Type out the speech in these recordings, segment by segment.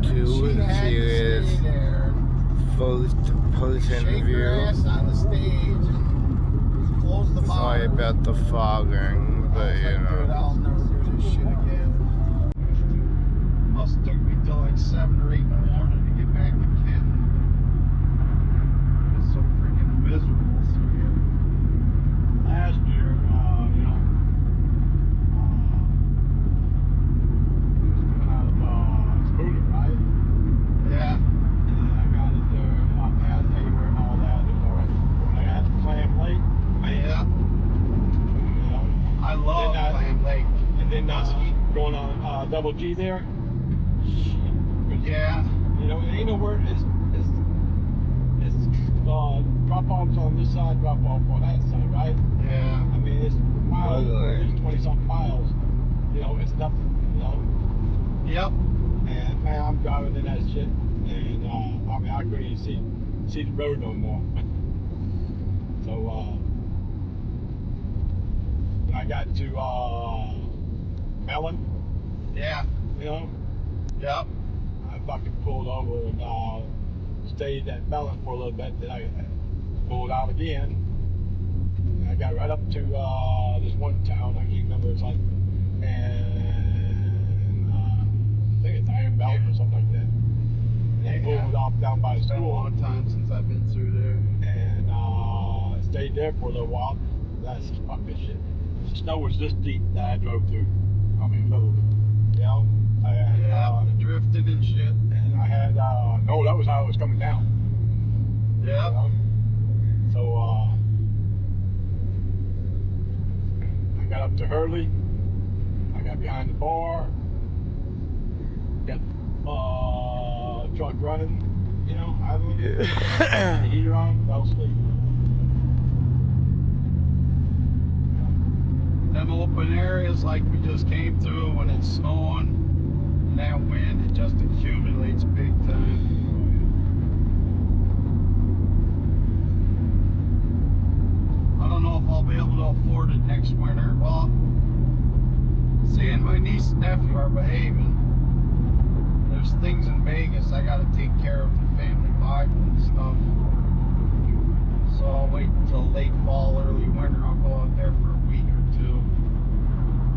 to see his first-person view. On the stage and close the Sorry about the fogging, but you know. I'll never do this shit again. Must took me till like 7 or 8 in the morning to get back to Canton. It's so freaking miserable. So yeah. Last year, you know, coming out of Scooter, right? Yeah. And I got it there, past Hayward and all that. And when I had to Clam Lake, Yeah. you know, I love Clam Lake. and then going on Double G there. Yeah. You know, and you know where it's drop offs on this side, drop off on that side, right? Yeah. I mean, it's miles, it's 20-something miles. You know, it's nothing, you know? Yep. And man, I'm driving in that shit, and I mean, I couldn't even see the road no more. So, when I got to Mellon, Yeah. you know, Yep. I fucking pulled over and stayed at Mellon for a little bit. Then I pulled out again. And I got right up to this one town. I can't remember. It's like, and I think it's Iron Mountain or something like that. And I pulled off down by the It's been a school. long time since I've been through there. And stayed there for a little while. That's just fuck this shit. The snow was this deep that I drove through. I mean, literally. You know? I had, drifted and shit. and I had, no, that was how it was coming down. Yeah. You know? So, I got up to Hurley. I got behind the bar. Got truck running. You know, I don't know. The heater on, fell asleep. Them open areas like we just came through when it's snowing and that wind, it just accumulates big time. I don't know if I'll be able to afford it next winter. Well, seeing my niece and nephew are behaving, there's things in Vegas I gotta take care of the family Bible and stuff. So I'll wait until late fall, early winter. I'll go out there for a week or two.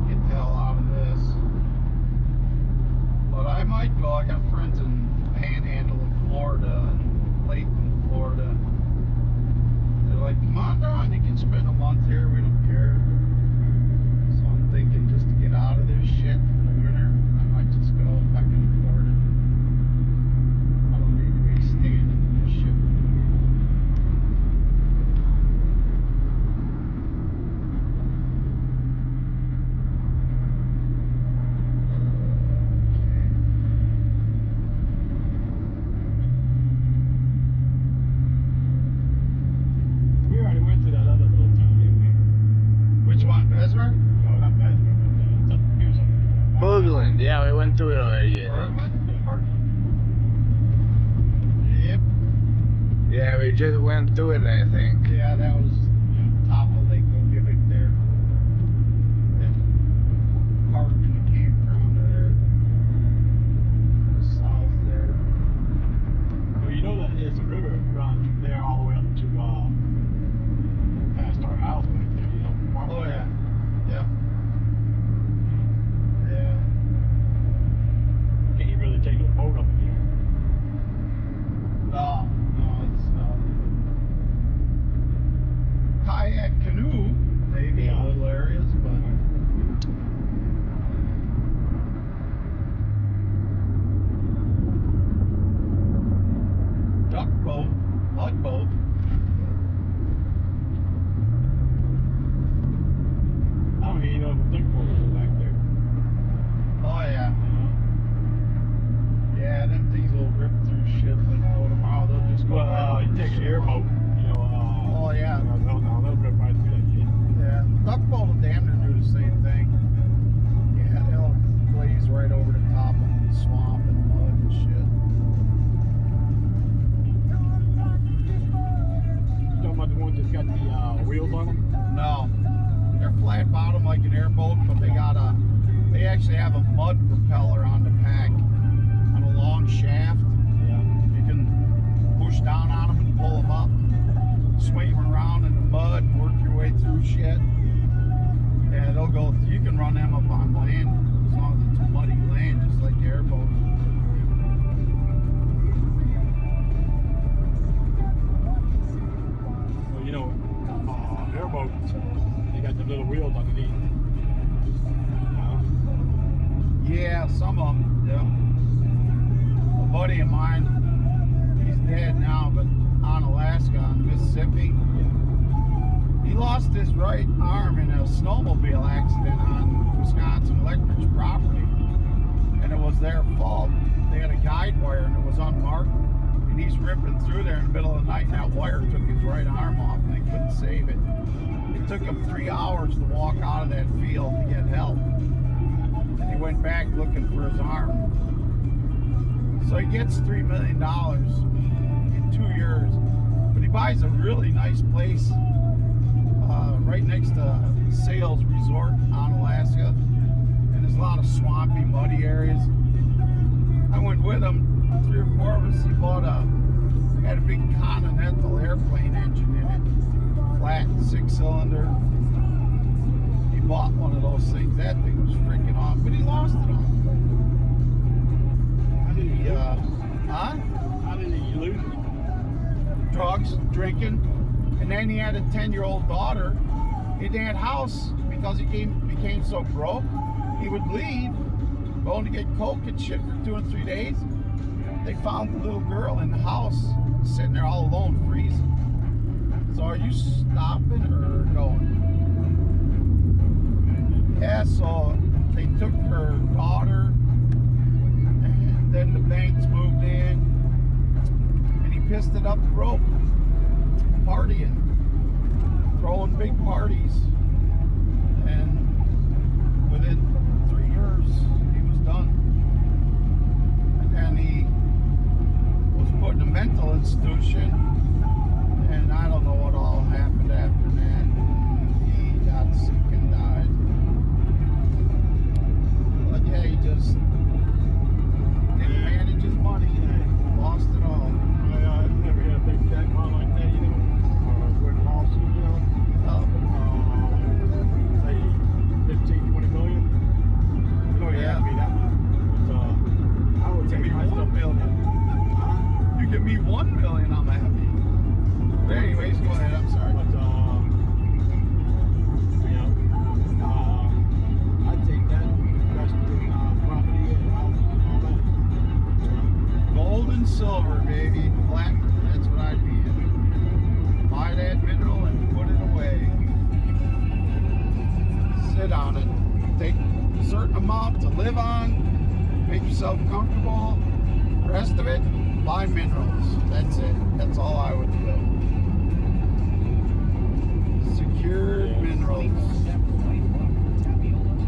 Get the hell out of this. But I might go. I got friends in Panhandle of Florida and Lakeland, Florida. They're like, come on down, you can spend a month here, we don't care. So I'm thinking just to get out of this shit for the winter, I might just go if I can afford it. I don't need to be staying in this shit. We already went to that other little town, didn't we? Which one, Besmer? No, not Bedford, but it's up here something. Berglund, yeah, we went to it already. Yep. Yeah, we just went to it, I think. Yeah, that was top of Lake Ogivic there. And parked in the campground there. South there. Well, you know that it's a river runs from there all the way up to past our house right there, you know. Oh yeah. Yeah. Yeah. Can't really take a boat up here. No, it's Some of them, yeah. A buddy of mine, he's dead now, but on Alaska, on Mississippi, he lost his right arm in a snowmobile accident on Wisconsin Electric's property, and it was their fault. They had a guide wire and it was unmarked, and he's ripping through there in the middle of the night, and that wire took his right arm off, and they couldn't save it. It took him 3 hours to walk out of that field to get help. And he went back looking for his arm. So he gets $3 million in 2 years. But he buys a really nice place right next to Sales Resort on Alaska. And there's a lot of swampy, muddy areas. I went with him, 3 or 4 of us. He had a big Continental airplane engine in it, flat 6-cylinder. He bought one of those things. That thing was freaking off, but he lost it all. How did he Huh? How did he lose it? Drugs, drinking, and then he had a 10-year-old daughter in that house because he became so broke. He would leave, going to get coke and shit for 2 or 3 days. They found the little girl in the house, sitting there all alone, freezing. So are you stopping or going? Yeah, so they took her daughter, and then the banks moved in, and he pissed it up the rope, partying, throwing big parties, and within 3 years, he was done. And then he was put in a mental institution, and I don't know what all happened after that. He got sick and died. But yeah, he just didn't manage his money, lost it all. I never had a big jackpot like that, you know, or win a lawsuit, you know. Say 15, 20 million. You know, Yeah. have to be that much. But I would Give take me my 1 stuff. million. Huh? You give me 1 million, I'm happy. But anyways, go ahead. I'm sorry. But, you know, I'd take that, invest in property and houses and all that. You know? Gold and silver, baby. Platinum. That's what I'd be in. Buy that mineral and put it away. Sit on it. Take a certain amount to live on. Make yourself comfortable. The rest of it, buy minerals. That's it. That's all I would do. Secured minerals.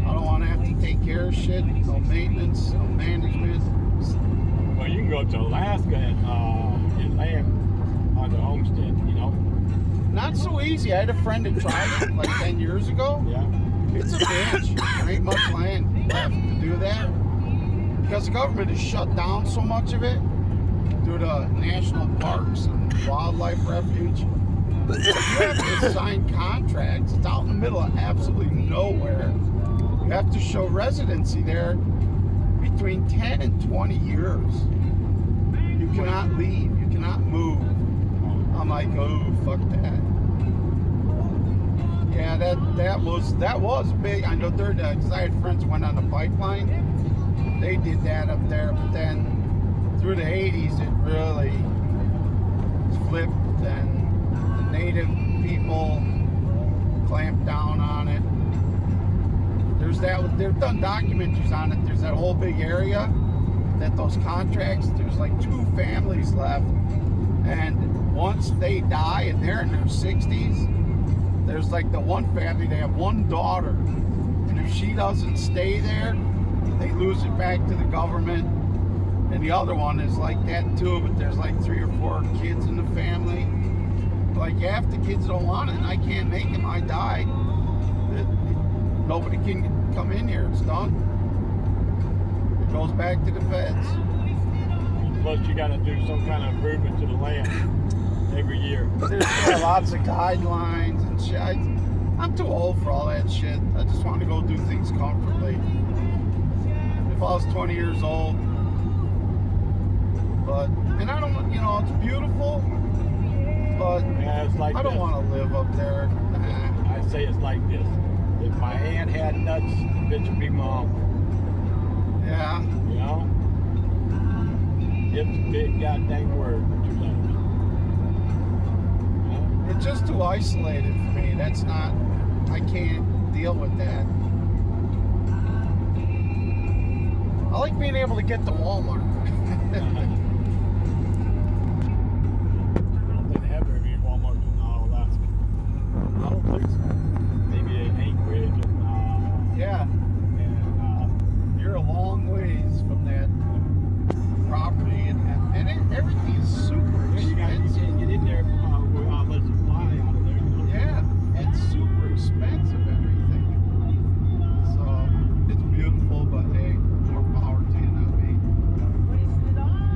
I don't want to have to take care of shit. No maintenance, no management. Well, you can go to Alaska and land on the homestead, you know? Not so easy. I had a friend that tried it like 10 years ago. Yeah. It's a bitch. There ain't much land left to do that. Because the government has shut down so much of it due to national parks and wildlife refuge. You have to sign contracts. It's out in the middle of absolutely nowhere. You have to show residency there between 10 and 20 years. You cannot leave. You cannot move. I'm like, oh, fuck that. Yeah, that was big. I know because I had friends who went on the pipeline. They did that up there, but then through the 80s, it really flipped, and the native people clamped down on it. They've done documentaries on it. There's that whole big area that those contracts, there's like 2 families left, and once they die and they're in their 60s, there's like the one family, they have 1 daughter, and if she doesn't stay there, they lose it back to the government. And the other one is like that too, but there's like 3 or 4 kids in the family. Like half the kids don't want it, and I can't make them. I die. Nobody can come in here. It's done. It goes back to the feds. Plus, you got to do some kind of improvement to the land every year. There's lots of guidelines and shit. I'm too old for all that shit. I just want to go do things comfortably. If I was 20 years old, and I don't, it's beautiful, but Yeah, it's like I don't this. want to live up there. Nah. I say it's like this. If my aunt had nuts, the bitch would be mom. Yeah. You know? It's a big goddamn word for 2 letters. It's just too isolated for me. That's not, I can't deal with that. I like being able to get to Walmart.